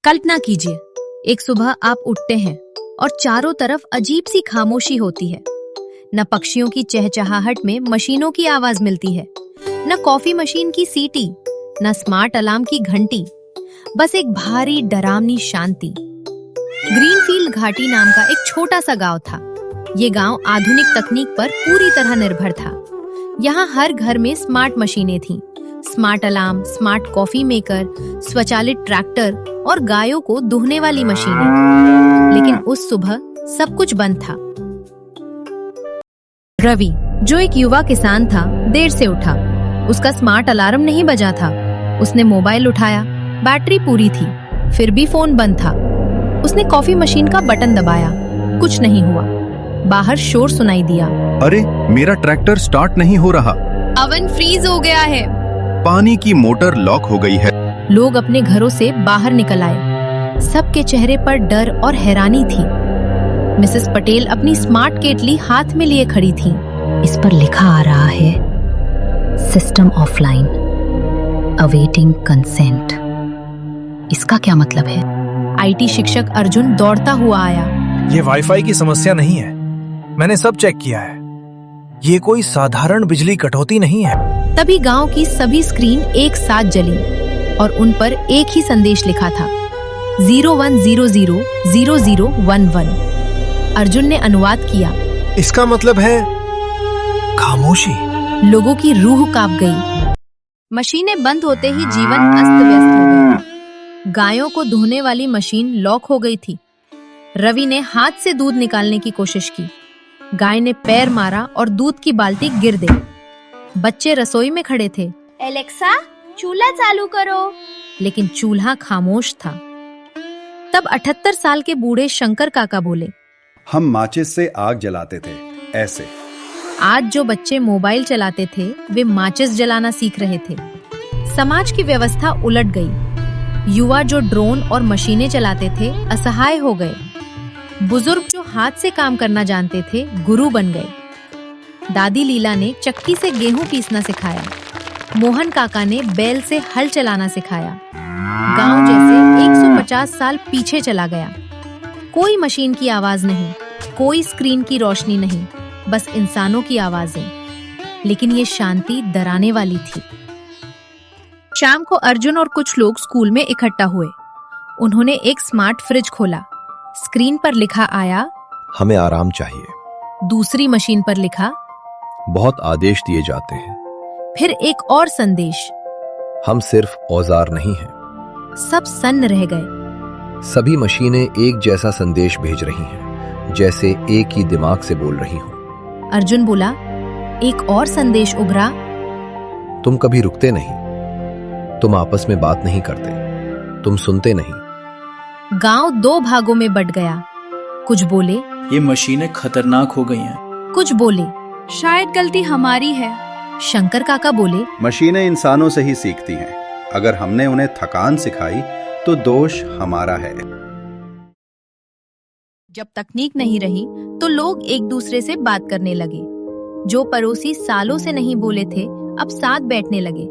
कल्पना कीजिए, एक सुबह आप उठते हैं और चारों तरफ अजीब सी खामोशी होती है। न पक्षियों की चहचहाहट में मशीनों की आवाज मिलती है, न कॉफी मशीन की सीटी, न स्मार्ट अलार्म की घंटी, बस एक भारी डरावनी शांति। ग्रीनफील्ड घाटी नाम का एक छोटा सा गांव था। ये गांव आधुनिक तकनीक पर पूरी तरह निर्भर था। यहाँ हर घर में स्मार्ट मशीनें थीं, smart alarm, smart coffee maker, स्वचालित ट्रैक्टर और गायों को दुहने वाली मशीनें। लेकिन उस सुबह सब कुछ बंद था। रवि, जो एक युवा किसान था, देर से उठा। उसका स्मार्ट अलार्म नहीं बजा था। उसने मोबाइल उठाया, बैटरी पूरी थी, फिर भी फोन बंद था। उसने कॉफी मशीन का बटन दबाया, कुछ नहीं हुआ। बाहर शोर सुनाई दिया। अरे, मेरा ट्रैक्टर स्टार्ट नहीं हो रहा। अवन फ्रीज हो गया है। पानी की मोटर लॉक हो गई है। लोग अपने घरों से बाहर निकल आए। सबके चेहरे पर डर और हैरानी थी। मिसेस पटेल अपनी स्मार्ट केटली हाथ में लिए खड़ी थी। इस पर लिखा आ रहा है, सिस्टम ऑफलाइन, अवेटिंग कंसेंट। इसका क्या मतलब है? आईटी शिक्षक अर्जुन दौड़ता हुआ आया। ये वाईफाई की समस्या नहीं है, मैंने सब चेक किया है। ये कोई साधारण बिजली कटौती नहीं है। तभी गांव की सभी स्क्रीन एक साथ जली और उन पर एक ही संदेश लिखा था, 01000011। अर्जुन ने अनुवाद किया। इसका मतलब है खामोशी। लोगों की रूह कांप गई। मशीनें बंद होते ही जीवन अस्त व्यस्त हो गया। गायों को धोने वाली मशीन लॉक हो गई थी। रवि ने हाथ से दूध निकालने की कोशिश की। गाय ने पैर मारा और दूध की बाल्टी गिर गई। बच्चे रसोई में खड़े थे। एलेक्सा, चूल्हा चालू करो। लेकिन चूल्हा खामोश था। तब 78 साल के बूढ़े शंकर काका बोले, हम माचिस से आग जलाते थे, ऐसे। आज जो बच्चे मोबाइल चलाते थे, वे माचिस जलाना सीख रहे थे। समाज की व्यवस्था उलट गई। युवा जो ड्रोन और मशीनें चलाते थे, असहाय हो गए। बुजुर्ग जो हाथ से काम करना जानते थे, गुरु बन गए। दादी लीला ने चक्की से गेहूं पीसना सिखाया। मोहन काका ने बैल से हल चलाना सिखाया। गांव जैसे 150 साल पीछे चला गया। कोई मशीन की आवाज नहीं, कोई स्क्रीन की रोशनी नहीं, बस इंसानों की आवाजें। लेकिन ये शांति डराने वाली थी। शाम को अर्जुन और कुछ लोग स्कूल में इकट्ठा हुए। उन्होंने एक स्मार्ट फ्रिज खोला। स्क्रीन पर लिखा आया, हमें आराम चाहिए। दूसरी मशीन पर लिखा, बहुत आदेश दिए जाते हैं। फिर एक और संदेश, हम सिर्फ औजार नहीं हैं। सब सन्न रह गए। सभी मशीनें एक जैसा संदेश भेज रही हैं, जैसे एक ही दिमाग से बोल रही हों। अर्जुन बोला, एक और संदेश उभरा, तुम कभी रुकते नहीं, तुम आपस में बात नहीं करते, तुम सुनते नहीं। गांव दो भागों में बट गया। कुछ बोले, ये मशीनें खतरनाक हो गई हैं। कुछ बोले, शायद गलती हमारी है। शंकर काका बोले, मशीनें इंसानों से ही सीखती हैं। अगर हमने उन्हें थकान सिखाई तो दोष हमारा है। जब तकनीक नहीं रही तो लोग एक दूसरे से बात करने लगे। जो पड़ोसी सालों से नहीं बोले थे, अब साथ बैठने लगे।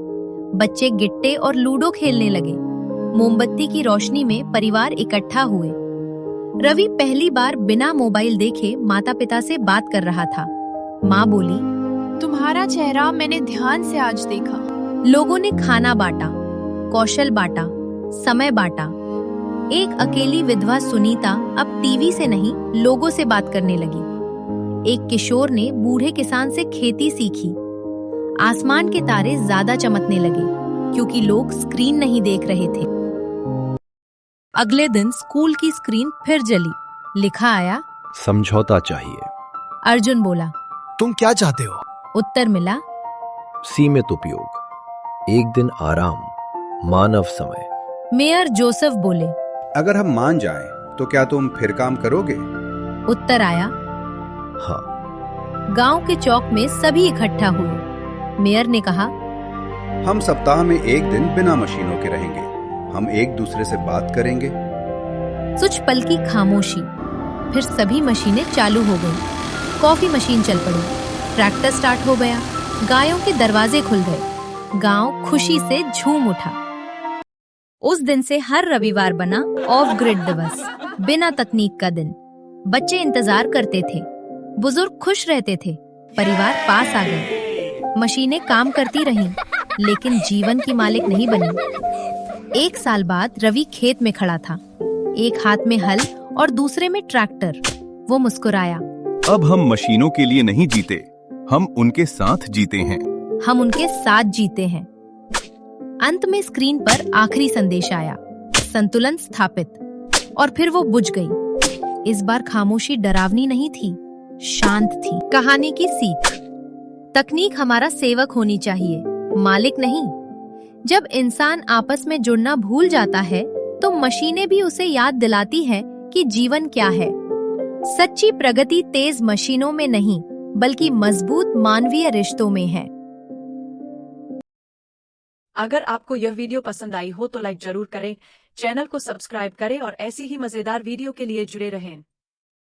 बच्चे गिट्टे और लूडो खेलने लगे। मोमबत्ती की रोशनी में परिवार इकट्ठा हुए। रवि पहली बार बिना मोबाइल देखे माता पिता से बात कर रहा था। माँ बोली, तुम्हारा चेहरा मैंने ध्यान से आज देखा। लोगों ने खाना बांटा, कौशल बांटा, समय बांटा। एक अकेली विधवा सुनीता अब टीवी से नहीं, लोगों से बात करने लगी। एक किशोर ने बूढ़े किसान से खेती सीखी। आसमान के तारे ज्यादा चमकने लगे, क्योंकि लोग स्क्रीन नहीं देख रहे थे। अगले दिन स्कूल की स्क्रीन फिर जली। लिखा आया, समझौता चाहिए। अर्जुन बोला, तुम क्या चाहते हो? उत्तर मिला, सीमित उपयोग, एक दिन आराम, मानव समय। मेयर जोसेफ बोले, अगर हम मान जाएं, तो क्या तुम फिर काम करोगे? उत्तर आया, हाँ। गांव के चौक में सभी इकट्ठा हुए। मेयर ने कहा, हम सप्ताह में एक दिन बिना मशीनों के रहेंगे। हम एक दूसरे से बात करेंगे। कुछ पल की खामोशी, फिर सभी मशीनें चालू हो गईं। कॉफी मशीन चल पड़ी, ट्रैक्टर स्टार्ट हो गया, गायों के दरवाजे खुल गए। गांव खुशी से झूम उठा। उस दिन से हर रविवार बना ऑफ ग्रिड दिवस, बिना तकनीक का दिन। बच्चे इंतजार करते थे, बुजुर्ग खुश रहते थे, परिवार पास आ गए। मशीनें काम करती रहीं, लेकिन जीवन की मालिक नहीं बनी। 1 साल बाद रवि खेत में खड़ा था, एक हाथ में हल और दूसरे में ट्रैक्टर। वो मुस्कुराया। अब हम मशीनों के लिए नहीं जीते, हम उनके साथ जीते हैं। हम उनके साथ जीते हैं। अंत में स्क्रीन पर आखिरी संदेश आया, संतुलन स्थापित, और फिर वो बुझ गई। इस बार खामोशी डरावनी नहीं थी, शांत थी। कहानी की सीख, तकनीक हमारा सेवक होनी चाहिए, मालिक नहीं। जब इंसान आपस में जुड़ना भूल जाता है तो मशीनें भी उसे याद दिलाती हैं कि जीवन क्या है। सच्ची प्रगति तेज मशीनों में नहीं, बल्कि मजबूत मानवीय रिश्तों में है। अगर आपको यह वीडियो पसंद आई हो तो लाइक जरूर करें, चैनल को सब्सक्राइब करें और ऐसी ही मजेदार वीडियो के लिए जुड़े रहें।